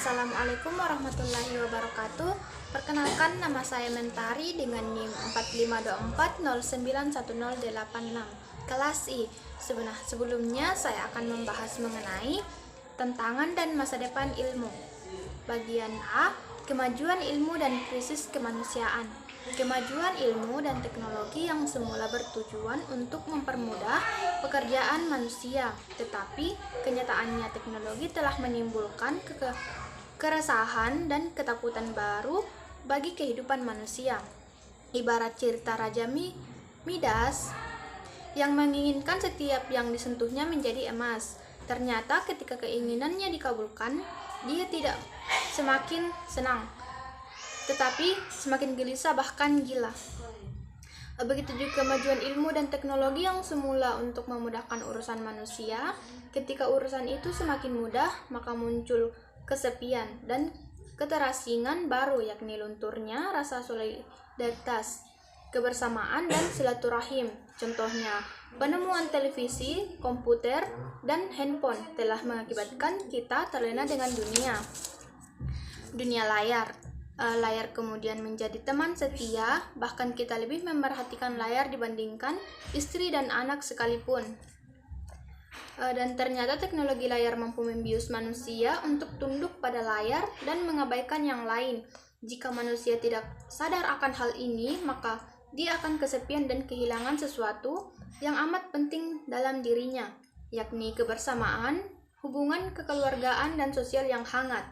Assalamualaikum warahmatullahi wabarakatuh. Perkenalkan, nama saya Mentari dengan NIM 4524091086 kelas I. Sebelumnya saya akan membahas mengenai tantangan dan masa depan ilmu. Bagian A, kemajuan ilmu dan krisis kemanusiaan. Kemajuan ilmu dan teknologi yang semula bertujuan untuk mempermudah pekerjaan manusia, tetapi kenyataannya teknologi telah menimbulkan keresahan dan ketakutan baru bagi kehidupan manusia. Ibarat cerita Raja Midas yang menginginkan setiap yang disentuhnya menjadi emas. Ternyata ketika keinginannya dikabulkan, dia tidak semakin senang, tetapi semakin gelisah bahkan gila. Begitu juga kemajuan ilmu dan teknologi yang semula untuk memudahkan urusan manusia, ketika urusan itu semakin mudah, maka muncul kesepian dan keterasingan baru, yakni lunturnya rasa solidaritas, kebersamaan, dan silaturahim. Contohnya, penemuan televisi, komputer, dan handphone telah mengakibatkan kita terlena dengan dunia layar. Layar kemudian menjadi teman setia, bahkan kita lebih memperhatikan layar dibandingkan istri dan anak sekalipun. Dan ternyata teknologi layar mampu membius manusia untuk tunduk pada layar dan mengabaikan yang lain. Jika manusia tidak sadar akan hal ini, maka dia akan kesepian dan kehilangan sesuatu yang amat penting dalam dirinya, yakni kebersamaan, hubungan kekeluargaan, dan sosial yang hangat.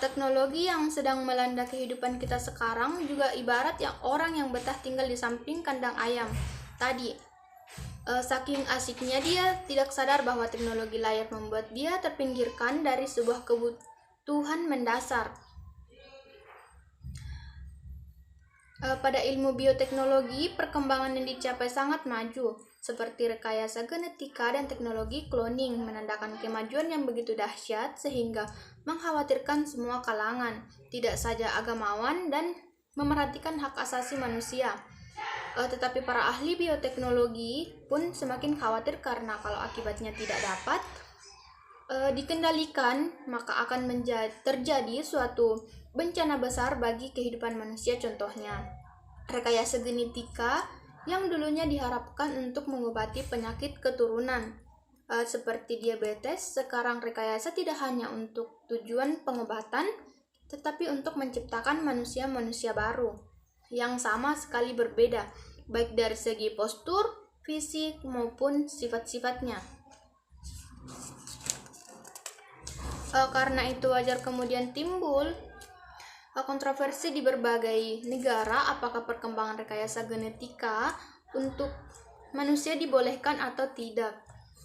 Teknologi yang sedang melanda kehidupan kita sekarang juga ibarat orang yang betah tinggal di samping kandang ayam tadi. Saking asiknya dia tidak sadar bahwa teknologi layar membuat dia terpinggirkan dari sebuah kebutuhan mendasar. Pada ilmu bioteknologi, perkembangan yang dicapai sangat maju, seperti rekayasa genetika dan teknologi cloning, menandakan kemajuan yang begitu dahsyat sehingga mengkhawatirkan semua kalangan, tidak saja agamawan dan memerhatikan hak asasi manusia. Tetapi para ahli bioteknologi pun semakin khawatir karena kalau akibatnya tidak dapat dikendalikan, maka akan terjadi suatu bencana besar bagi kehidupan manusia. Contohnya, rekayasa genetika yang dulunya diharapkan untuk mengobati penyakit keturunan seperti diabetes, sekarang rekayasa tidak hanya untuk tujuan pengobatan, tetapi untuk menciptakan manusia-manusia baru yang sama sekali berbeda, baik dari segi postur, fisik, maupun sifat-sifatnya. Karena itu wajar kemudian timbul kontroversi di berbagai negara apakah perkembangan rekayasa genetika untuk manusia dibolehkan atau tidak.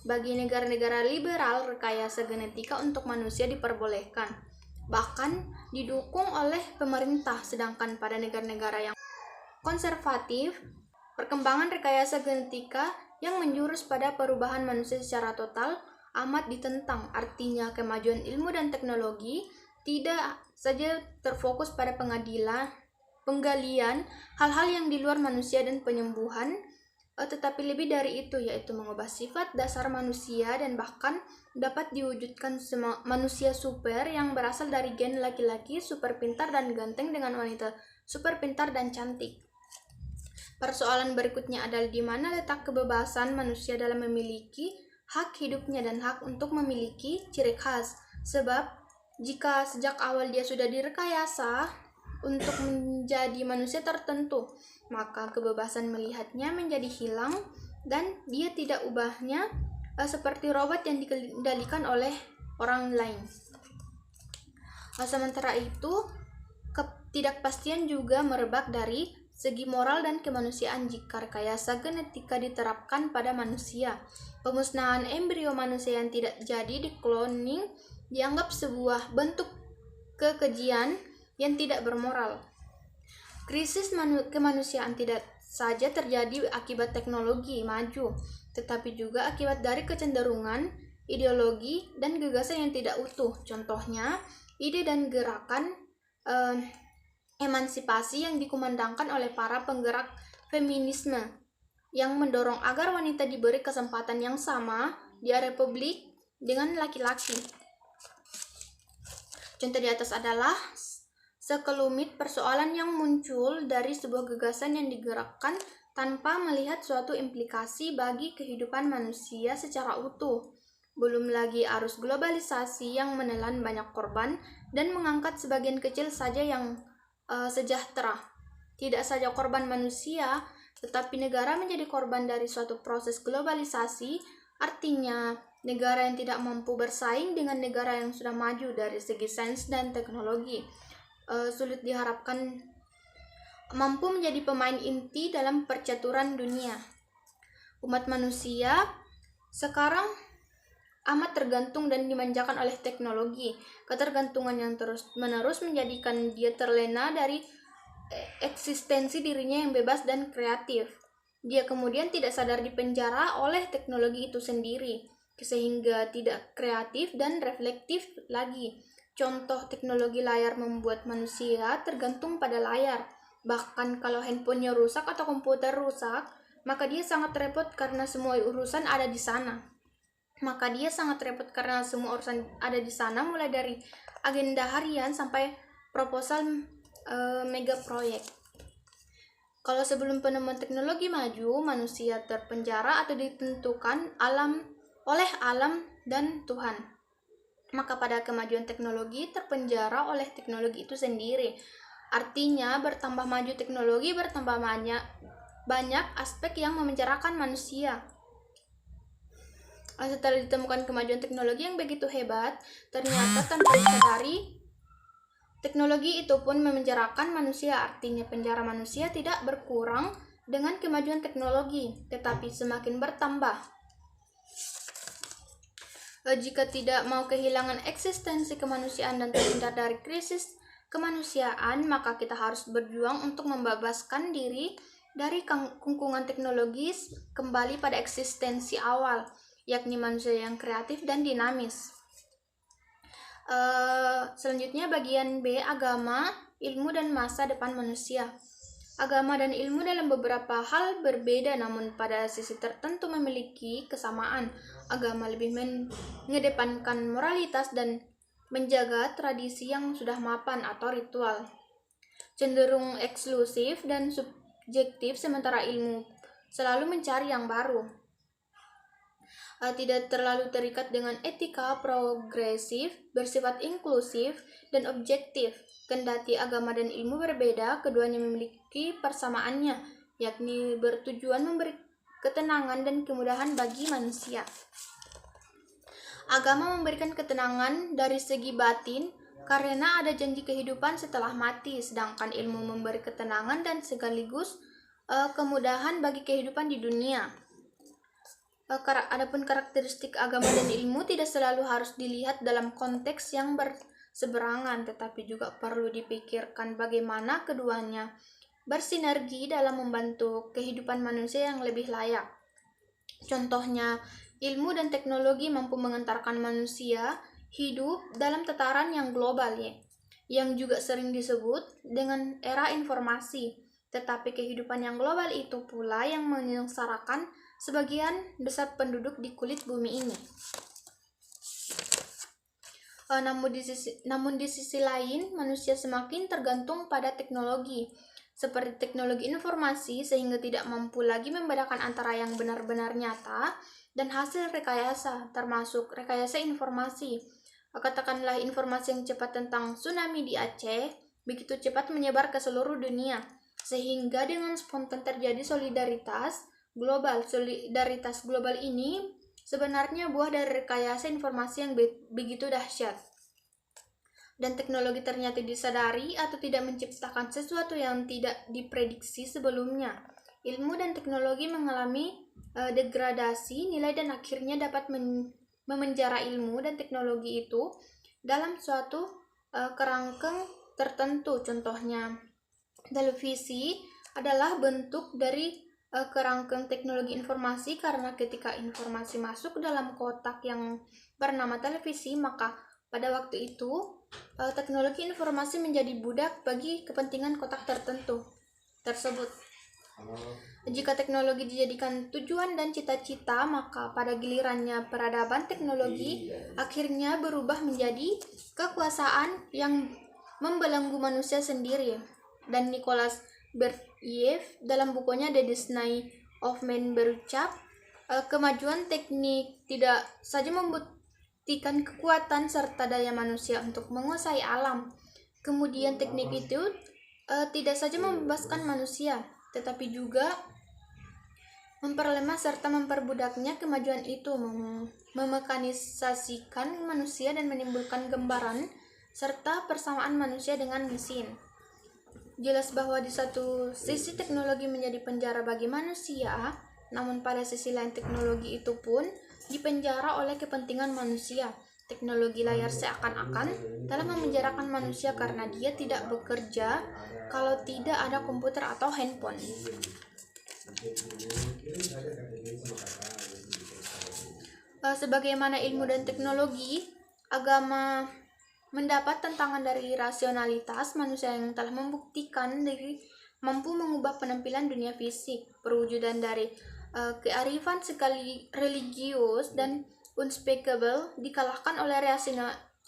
Bagi negara-negara liberal, rekayasa genetika untuk manusia diperbolehkan, bahkan didukung oleh pemerintah, sedangkan pada negara-negara yang konservatif, perkembangan rekayasa genetika yang menjurus pada perubahan manusia secara total amat ditentang. Artinya, kemajuan ilmu dan teknologi tidak saja terfokus pada penggalian hal-hal yang di luar manusia dan penyembuhan, tetapi lebih dari itu, yaitu mengubah sifat dasar manusia dan bahkan dapat diwujudkan manusia super yang berasal dari gen laki-laki super pintar dan ganteng dengan wanita super pintar dan cantik. Persoalan berikutnya adalah di mana letak kebebasan manusia dalam memiliki hak hidupnya dan hak untuk memiliki ciri khas. Sebab jika sejak awal dia sudah direkayasa untuk menjadi manusia tertentu, maka kebebasan melihatnya menjadi hilang dan dia tidak ubahnya seperti robot yang dikendalikan oleh orang lain. Sementara itu, ketidakpastian juga merebak dari segi moral dan kemanusiaan jika rekayasa genetika diterapkan pada manusia. Pemusnahan embrio manusia yang tidak jadi di-cloning dianggap sebuah bentuk kekejian yang tidak bermoral. Krisis kemanusiaan tidak saja terjadi akibat teknologi maju, tetapi juga akibat dari kecenderungan, ideologi, dan gagasan yang tidak utuh. Contohnya, ide dan gerakan emansipasi yang dikumandangkan oleh para penggerak feminisme yang mendorong agar wanita diberi kesempatan yang sama di republik dengan laki-laki. Contoh di atas adalah sekelumit persoalan yang muncul dari sebuah gagasan yang digerakkan tanpa melihat suatu implikasi bagi kehidupan manusia secara utuh. Belum lagi arus globalisasi yang menelan banyak korban dan mengangkat sebagian kecil saja yang sejahtera. Tidak saja korban manusia, tetapi negara menjadi korban dari suatu proses globalisasi, artinya negara yang tidak mampu bersaing dengan negara yang sudah maju dari segi sains dan teknologi sulit diharapkan mampu menjadi pemain inti dalam percaturan dunia. Umat manusia sekarang amat tergantung dan dimanjakan oleh teknologi. Ketergantungan yang terus-menerus menjadikan dia terlena dari eksistensi dirinya yang bebas dan kreatif. Dia kemudian tidak sadar dipenjara oleh teknologi itu sendiri, sehingga tidak kreatif dan reflektif lagi. Contoh teknologi layar membuat manusia tergantung pada layar. Bahkan kalau handphonenya rusak atau komputer rusak, maka dia sangat repot karena semua urusan ada di sana. Mulai dari agenda harian sampai proposal mega proyek. Kalau sebelum penemuan teknologi maju, manusia terpenjara atau ditentukan oleh alam dan Tuhan. Maka pada kemajuan teknologi terpenjara oleh teknologi itu sendiri. Artinya bertambah maju teknologi, bertambah banyak aspek yang memenjarakan manusia. Setelah ditemukan kemajuan teknologi yang begitu hebat, ternyata tanpa disadari teknologi itu pun memenjarakan manusia. Artinya penjara manusia tidak berkurang dengan kemajuan teknologi, tetapi semakin bertambah. Jika tidak mau kehilangan eksistensi kemanusiaan dan terhindar dari krisis kemanusiaan, maka kita harus berjuang untuk membebaskan diri dari kungkungan teknologis kembali pada eksistensi awal, yakni manusia yang kreatif dan dinamis. Selanjutnya bagian B, agama, ilmu, dan masa depan manusia. Agama dan ilmu dalam beberapa hal berbeda, namun pada sisi tertentu memiliki kesamaan. Agama lebih mengedepankan moralitas dan menjaga tradisi yang sudah mapan atau ritual, cenderung eksklusif dan subjektif, sementara ilmu selalu mencari yang baru. Tidak terlalu terikat dengan etika progresif, bersifat inklusif dan objektif. Kendati agama dan ilmu berbeda, keduanya memiliki persamaannya, yakni bertujuan memberi ketenangan dan kemudahan bagi manusia. Agama memberikan ketenangan dari segi batin karena ada janji kehidupan setelah mati, sedangkan ilmu memberi ketenangan dan sekaligus kemudahan bagi kehidupan di dunia. Adapun karakteristik agama dan ilmu tidak selalu harus dilihat dalam konteks yang berseberangan, tetapi juga perlu dipikirkan bagaimana keduanya bersinergi dalam membantu kehidupan manusia yang lebih layak. Contohnya, ilmu dan teknologi mampu mengantarkan manusia hidup dalam tataran yang global, yang juga sering disebut dengan era informasi. Tetapi kehidupan yang global itu pula yang menyengsarakan sebagian besar penduduk di kulit bumi ini. Namun di sisi lain, manusia semakin tergantung pada teknologi, seperti teknologi informasi, sehingga tidak mampu lagi membedakan antara yang benar-benar nyata dan hasil rekayasa, termasuk rekayasa informasi. Katakanlah informasi yang cepat tentang tsunami di Aceh begitu cepat menyebar ke seluruh dunia, sehingga dengan spontan terjadi solidaritas global ini sebenarnya buah dari rekayasa informasi yang begitu dahsyat. Dan teknologi ternyata disadari atau tidak menciptakan sesuatu yang tidak diprediksi sebelumnya. Ilmu dan teknologi mengalami degradasi nilai dan akhirnya dapat memenjara ilmu dan teknologi itu dalam suatu kerangkeng tertentu. Contohnya, televisi adalah bentuk dari kerangkeng teknologi informasi, karena ketika informasi masuk dalam kotak yang bernama televisi, maka pada waktu itu teknologi informasi menjadi budak bagi kepentingan kotak tertentu tersebut. Jika teknologi dijadikan tujuan dan cita-cita, maka pada gilirannya peradaban teknologi akhirnya berubah menjadi kekuasaan yang membelenggu manusia sendiri. Dan Nicholas Berdyaev dalam bukunya The Destiny of Man berucap, kemajuan teknik tidak saja membuktikan kekuatan serta daya manusia untuk menguasai alam. Kemudian teknik itu tidak saja membebaskan manusia, tetapi juga memperlemah serta memperbudaknya. Kemajuan itu memekanisasikan manusia dan menimbulkan gambaran serta persamaan manusia dengan mesin. Jelas bahwa di satu sisi teknologi menjadi penjara bagi manusia, namun pada sisi lain teknologi itu pun dipenjara oleh kepentingan manusia. Teknologi layar seakan-akan telah memenjarakan manusia karena dia tidak bekerja kalau tidak ada komputer atau handphone. Sebagaimana ilmu dan teknologi, agama mendapat tantangan dari rasionalitas manusia yang telah membuktikan diri mampu mengubah penampilan dunia fisik. Perwujudan dari kearifan sekali religius dan unspeakable dikalahkan oleh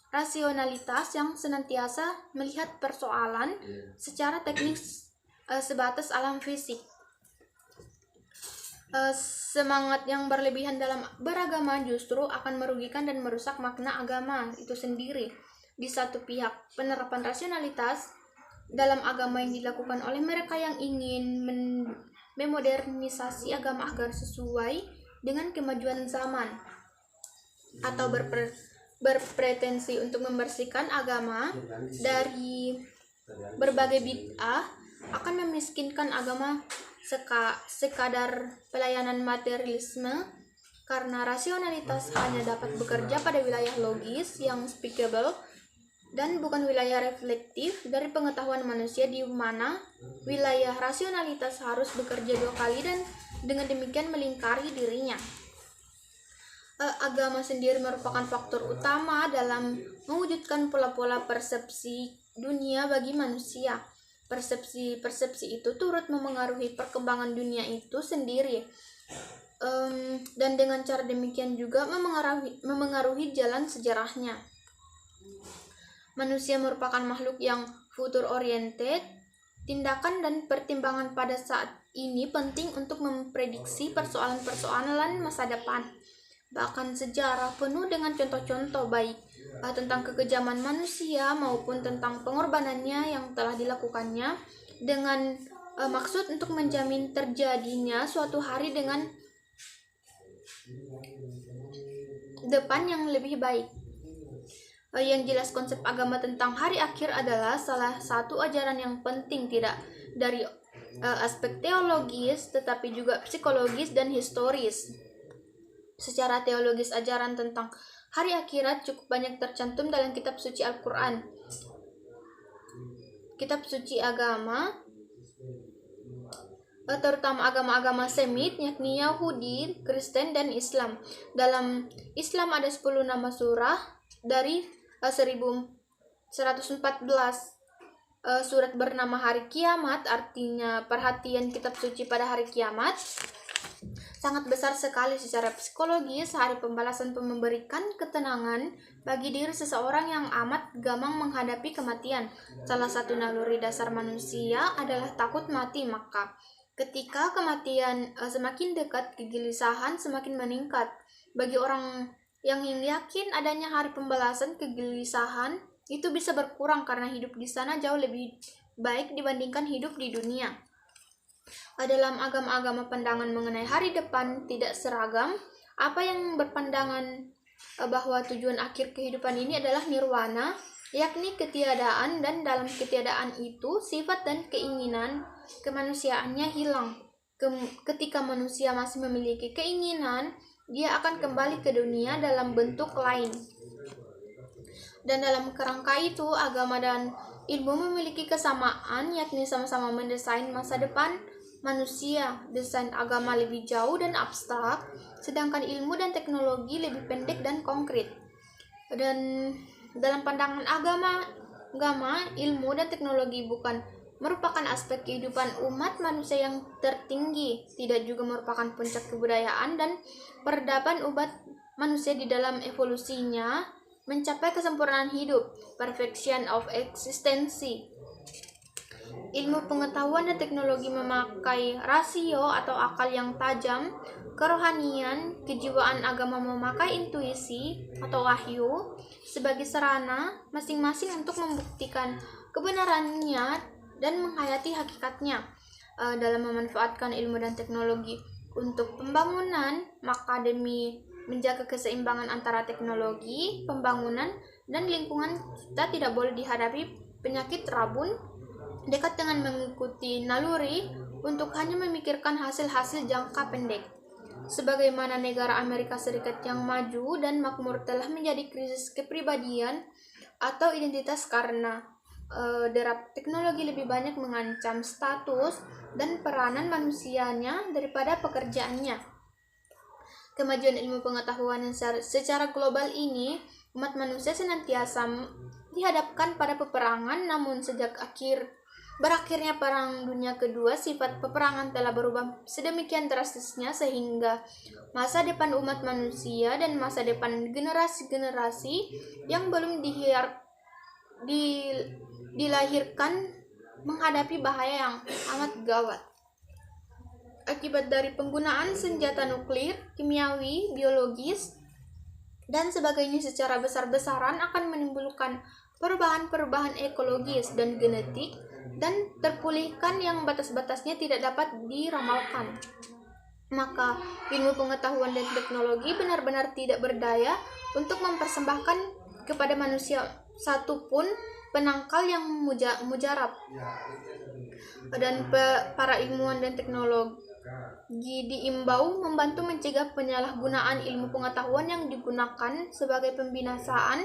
rasionalitas yang senantiasa melihat persoalan secara teknis sebatas alam fisik. Semangat yang berlebihan dalam beragama justru akan merugikan dan merusak makna agama itu sendiri. Di satu pihak, penerapan rasionalitas dalam agama yang dilakukan oleh mereka yang ingin memodernisasi agama agar sesuai dengan kemajuan zaman, atau berpretensi untuk membersihkan agama dari berbagai bid'ah, akan memiskinkan agama sekadar pelayanan materialisme, karena rasionalitas hanya dapat bekerja pada wilayah logis yang speakable dan bukan wilayah reflektif dari pengetahuan manusia, di mana wilayah rasionalitas harus bekerja dua kali dan dengan demikian melingkari dirinya. Agama sendiri merupakan faktor utama dalam mewujudkan pola-pola persepsi dunia bagi manusia. Persepsi itu turut memengaruhi perkembangan dunia itu sendiri, dan dengan cara demikian juga memengaruhi jalan sejarahnya. Manusia merupakan makhluk yang future oriented. Tindakan dan pertimbangan pada saat ini penting untuk memprediksi persoalan-persoalan masa depan. Bahkan sejarah penuh dengan contoh-contoh baik tentang kekejaman manusia maupun tentang pengorbanannya yang telah dilakukannya dengan maksud untuk menjamin terjadinya suatu hari dengan depan yang lebih baik. Yang jelas, konsep agama tentang hari akhir adalah salah satu ajaran yang penting, tidak dari aspek teologis tetapi juga psikologis dan historis. Secara teologis, ajaran tentang hari akhirat cukup banyak tercantum dalam kitab suci Al-Quran, kitab suci agama, terutama agama-agama Semit, yakni Yahudi, Kristen, dan Islam. Dalam Islam ada 10 nama surah dari 1114 surat bernama Hari Kiamat, artinya perhatian kitab suci pada hari kiamat sangat besar sekali secara psikologis. Hari pembalasan memberikan ketenangan bagi diri seseorang yang amat gamang menghadapi kematian. Salah satu naluri dasar manusia adalah takut mati, maka ketika kematian semakin dekat, kegelisahan semakin meningkat. Bagi orang yang yakin adanya hari pembalasan, kegelisahan itu bisa berkurang karena hidup di sana jauh lebih baik dibandingkan hidup di dunia. Dalam agama-agama pandangan mengenai hari depan tidak seragam. Apa yang berpandangan bahwa tujuan akhir kehidupan ini adalah nirwana, yakni ketiadaan, dan dalam ketiadaan itu sifat dan keinginan kemanusiaannya hilang. Ketika manusia masih memiliki keinginan, dia akan kembali ke dunia dalam bentuk lain. Dan dalam kerangka itu, agama dan ilmu memiliki kesamaan, yakni sama-sama mendesain masa depan manusia. Desain agama lebih jauh dan abstrak, sedangkan ilmu dan teknologi lebih pendek dan konkret. Dan dalam pandangan agama, ilmu dan teknologi bukan merupakan aspek kehidupan umat manusia yang tertinggi, tidak juga merupakan puncak kebudayaan dan peradaban umat manusia di dalam evolusinya mencapai kesempurnaan hidup, perfection of existency. Ilmu pengetahuan dan teknologi memakai rasio atau akal yang tajam, kerohanian, kejiwaan agama memakai intuisi atau wahyu sebagai sarana masing-masing untuk membuktikan kebenarannya dan menghayati hakikatnya. Dalam memanfaatkan ilmu dan teknologi untuk pembangunan, maka demi menjaga keseimbangan antara teknologi, pembangunan, dan lingkungan, kita tidak boleh dihadapi penyakit rabun dekat dengan mengikuti naluri untuk hanya memikirkan hasil-hasil jangka pendek. Sebagaimana negara Amerika Serikat yang maju dan makmur telah menjadi krisis kepribadian atau identitas karena derap teknologi lebih banyak mengancam status dan peranan manusianya daripada pekerjaannya. Kemajuan ilmu pengetahuan yang secara global ini, umat manusia senantiasa dihadapkan pada peperangan, namun sejak berakhirnya Perang Dunia Kedua, sifat peperangan telah berubah sedemikian drastisnya sehingga masa depan umat manusia dan masa depan generasi-generasi yang belum dilahirkan menghadapi bahaya yang amat gawat. Akibat dari penggunaan senjata nuklir, kimiawi, biologis, dan sebagainya secara besar-besaran akan menimbulkan perubahan-perubahan ekologis dan genetik dan terpulihkan yang batas-batasnya tidak dapat diramalkan. Maka ilmu pengetahuan dan teknologi benar-benar tidak berdaya untuk mempersembahkan kepada manusia satupun penangkal yang mujarab. Dan para ilmuwan dan teknologi diimbau membantu mencegah penyalahgunaan ilmu pengetahuan yang digunakan sebagai pembinasaan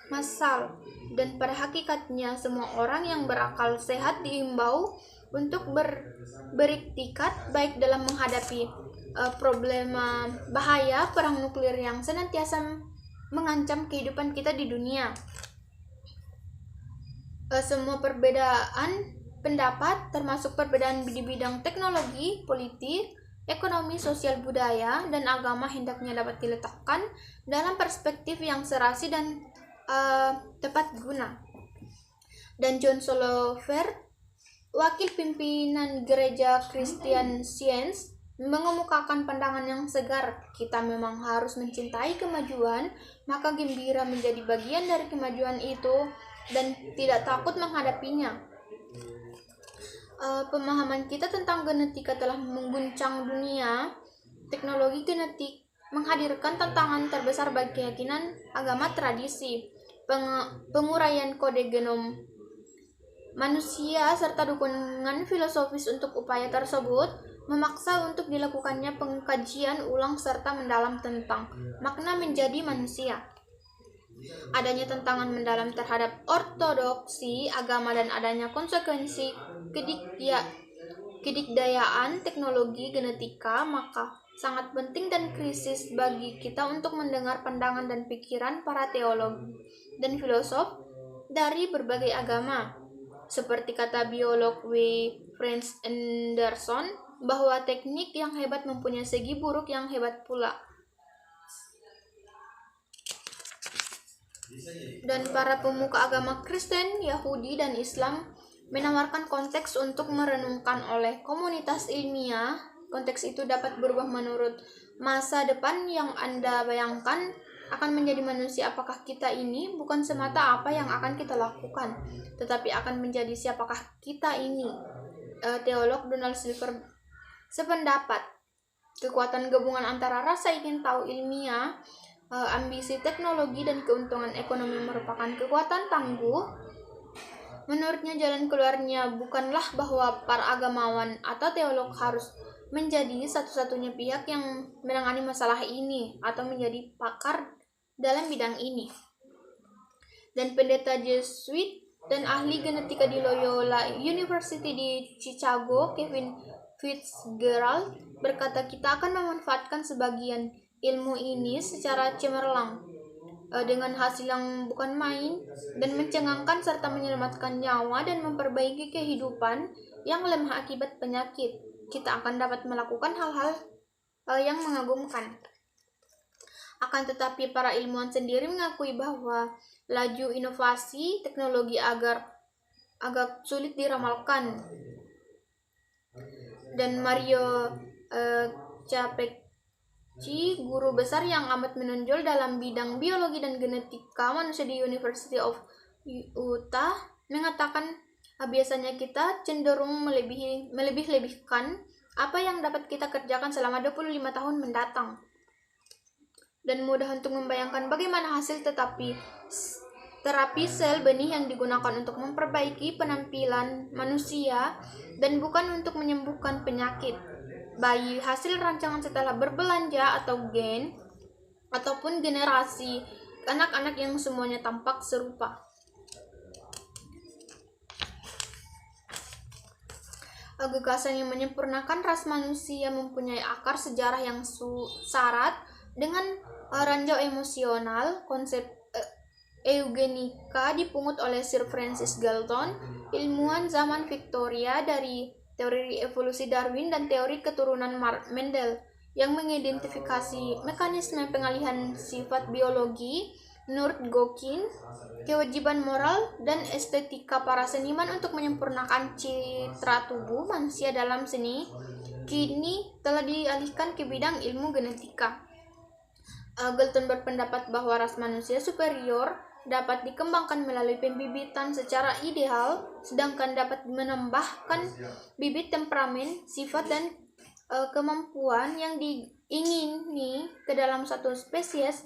massal, dan pada hakikatnya semua orang yang berakal sehat diimbau untuk beriktikat baik dalam menghadapi problema bahaya perang nuklir yang senantiasa mengancam kehidupan kita di dunia. Semua perbedaan pendapat, termasuk perbedaan di bidang teknologi, politik, ekonomi, sosial, budaya, dan agama hendaknya dapat diletakkan dalam perspektif yang serasi dan tepat guna. Dan John Solover, wakil pimpinan gereja Christian Science, mengemukakan pandangan yang segar. Kita memang harus mencintai kemajuan, maka gembira menjadi bagian dari kemajuan itu dan tidak takut menghadapinya. Pemahaman kita tentang genetika telah mengguncang dunia. Teknologi genetik menghadirkan tantangan terbesar bagi keyakinan agama tradisi. Penguraian kode genom manusia serta dukungan filosofis untuk upaya tersebut memaksa untuk dilakukannya pengkajian ulang serta mendalam tentang makna menjadi manusia. Adanya tantangan mendalam terhadap ortodoksi agama dan adanya konsekuensi kedikdayaan teknologi genetika, maka sangat penting dan krisis bagi kita untuk mendengar pandangan dan pikiran para teolog dan filosof dari berbagai agama. Seperti kata biolog W. Franz Anderson, bahwa teknik yang hebat mempunyai segi buruk yang hebat pula. Dan para pemuka agama Kristen, Yahudi, dan Islam menawarkan konteks untuk merenungkan oleh komunitas ilmiah. Konteks itu dapat berubah menurut masa depan yang Anda bayangkan akan menjadi manusia. Apakah kita ini bukan semata apa yang akan kita lakukan, tetapi akan menjadi siapakah kita ini. Teolog Donald Silver sependapat, kekuatan gabungan antara rasa ingin tahu ilmiah, ambisi teknologi, dan keuntungan ekonomi merupakan kekuatan tangguh. Menurutnya jalan keluarnya bukanlah bahwa para agamawan atau teolog harus menjadi satu-satunya pihak yang menangani masalah ini atau menjadi pakar dalam bidang ini. Dan pendeta Jesuit dan ahli genetika di Loyola University di Chicago, Kevin Fitzgerald, berkata kita akan memanfaatkan sebagian ilmu ini secara cemerlang. dengan hasil yang bukan main dan mencengangkan serta menyelamatkan nyawa dan memperbaiki kehidupan yang lemah akibat penyakit. Kita akan dapat melakukan hal-hal yang mengagumkan. Akan tetapi para ilmuwan sendiri mengakui bahwa laju inovasi teknologi agak sulit diramalkan. Dan Mario Capecchi, guru besar yang amat menonjol dalam bidang biologi dan genetika manusia di University of Utah, mengatakan biasanya kita cenderung melebih-lebihkan apa yang dapat kita kerjakan selama 25 tahun mendatang. Dan mudah untuk membayangkan bagaimana hasil terapi sel benih yang digunakan untuk memperbaiki penampilan manusia dan bukan untuk menyembuhkan penyakit. Bayi hasil rancangan setelah berbelanja atau gen ataupun generasi anak-anak yang semuanya tampak serupa. Gagasan yang menyempurnakan ras manusia mempunyai akar sejarah yang syarat dengan ranjau emosional. Konsep eugenika dipungut oleh Sir Francis Galton, ilmuwan zaman Victoria, dari teori evolusi Darwin dan teori keturunan Mendel yang mengidentifikasi mekanisme pengalihan sifat biologi. Menurut Dworkin, kewajiban moral dan estetika para seniman untuk menyempurnakan citra tubuh manusia dalam seni kini telah dialihkan ke bidang ilmu genetika. Galton berpendapat bahwa ras manusia superior dapat dikembangkan melalui pembibitan secara ideal, sedangkan dapat menambahkan bibit temperamen, sifat, dan kemampuan yang diingini ke dalam satu spesies,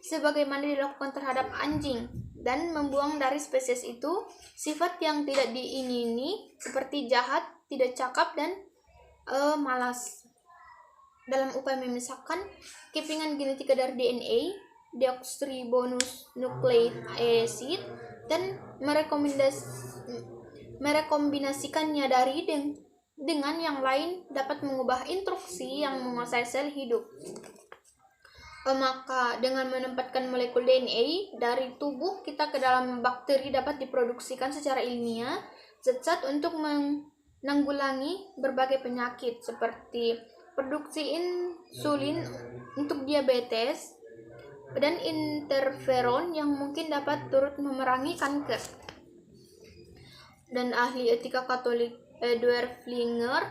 sebagaimana dilakukan terhadap anjing, dan membuang dari spesies itu sifat yang tidak diingini seperti jahat, tidak cakap, dan malas. Dalam upaya memisahkan kepingan genetika dari DNA, deoxyribonuscleic acid, dan merekombinasikannya dengan yang lain dapat mengubah instruksi yang menguasai sel hidup. Maka dengan menempatkan molekul DNA dari tubuh kita ke dalam bakteri dapat diproduksikan secara ilmiah zat-zat untuk menanggulangi berbagai penyakit seperti produksi insulin untuk diabetes dan interferon yang mungkin dapat turut memerangi kanker. Dan ahli etika Katolik Edward Flinger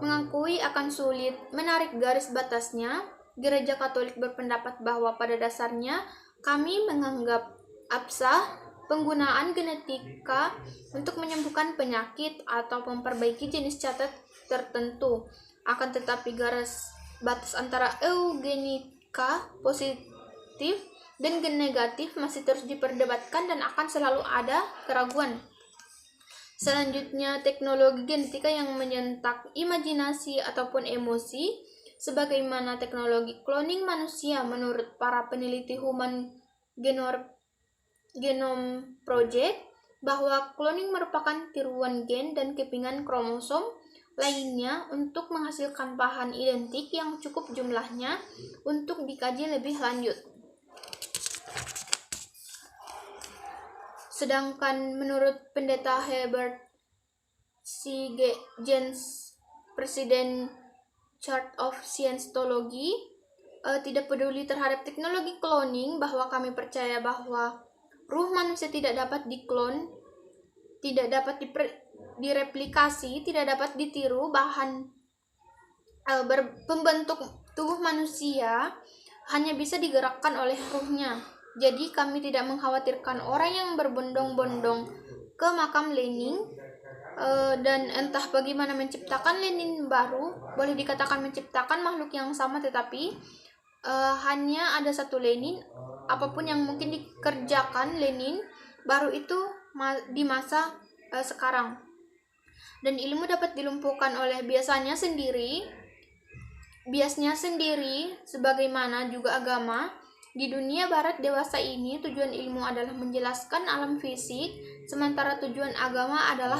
mengakui akan sulit menarik garis batasnya. Gereja Katolik berpendapat bahwa pada dasarnya kami menganggap absah penggunaan genetika untuk menyembuhkan penyakit atau memperbaiki jenis cacat tertentu. Akan tetapi garis batas antara eugenika positif dan negatif masih terus diperdebatkan dan akan selalu ada keraguan. Selanjutnya, teknologi genetika yang menyentak imajinasi ataupun emosi, sebagaimana teknologi cloning manusia. Menurut para peneliti Human Genome Project, bahwa cloning merupakan tiruan gen dan kepingan kromosom lainnya untuk menghasilkan bahan identik yang cukup jumlahnya untuk dikaji lebih lanjut. Sedangkan menurut Pendeta Herbert C. Jens, Presiden Church of Scientology, tidak peduli terhadap teknologi cloning, bahwa kami percaya bahwa ruh manusia tidak dapat diklon, tidak dapat direplikasi, tidak dapat ditiru. Bahan pembentuk tubuh manusia hanya bisa digerakkan oleh ruhnya. Jadi kami tidak mengkhawatirkan orang yang berbondong-bondong ke makam Lenin dan entah bagaimana menciptakan Lenin baru. Boleh dikatakan menciptakan makhluk yang sama, tetapi hanya ada satu Lenin. Apapun yang mungkin dikerjakan Lenin baru itu di masa sekarang. Dan ilmu dapat dilumpuhkan oleh biasnya sendiri, sebagaimana juga agama. Di dunia barat dewasa ini, tujuan ilmu adalah menjelaskan alam fisik, sementara tujuan agama adalah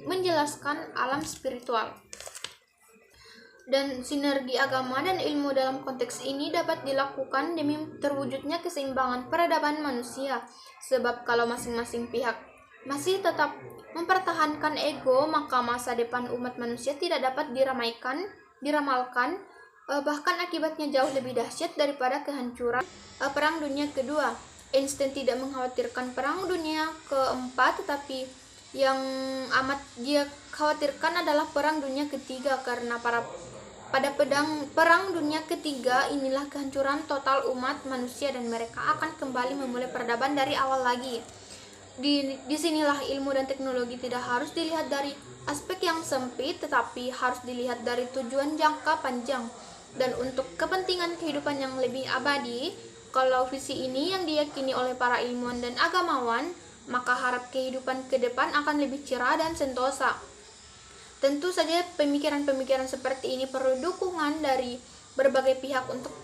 menjelaskan alam spiritual. Dan sinergi agama dan ilmu dalam konteks ini dapat dilakukan demi terwujudnya keseimbangan peradaban manusia. Sebab kalau masing-masing pihak masih tetap mempertahankan ego, maka masa depan umat manusia tidak dapat diramalkan, bahkan akibatnya jauh lebih dahsyat daripada kehancuran Perang Dunia Kedua. Einstein tidak mengkhawatirkan Perang Dunia Keempat, tetapi yang amat dia khawatirkan adalah Perang Dunia Ketiga, karena pada Perang Dunia Ketiga inilah kehancuran total umat manusia dan mereka akan kembali memulai peradaban dari awal lagi. Disinilah ilmu dan teknologi tidak harus dilihat dari aspek yang sempit, tetapi harus dilihat dari tujuan jangka panjang dan untuk kepentingan kehidupan yang lebih abadi. Kalau visi ini yang diyakini oleh para ilmuwan dan agamawan, maka harap kehidupan ke depan akan lebih cerah dan sentosa. Tentu saja pemikiran-pemikiran seperti ini perlu dukungan dari berbagai pihak untuk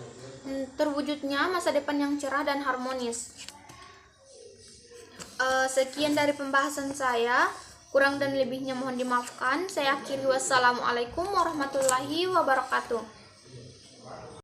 terwujudnya masa depan yang cerah dan harmonis. Sekian dari pembahasan saya, kurang dan lebihnya mohon dimaafkan. Saya akhiri, wassalamualaikum warahmatullahi wabarakatuh.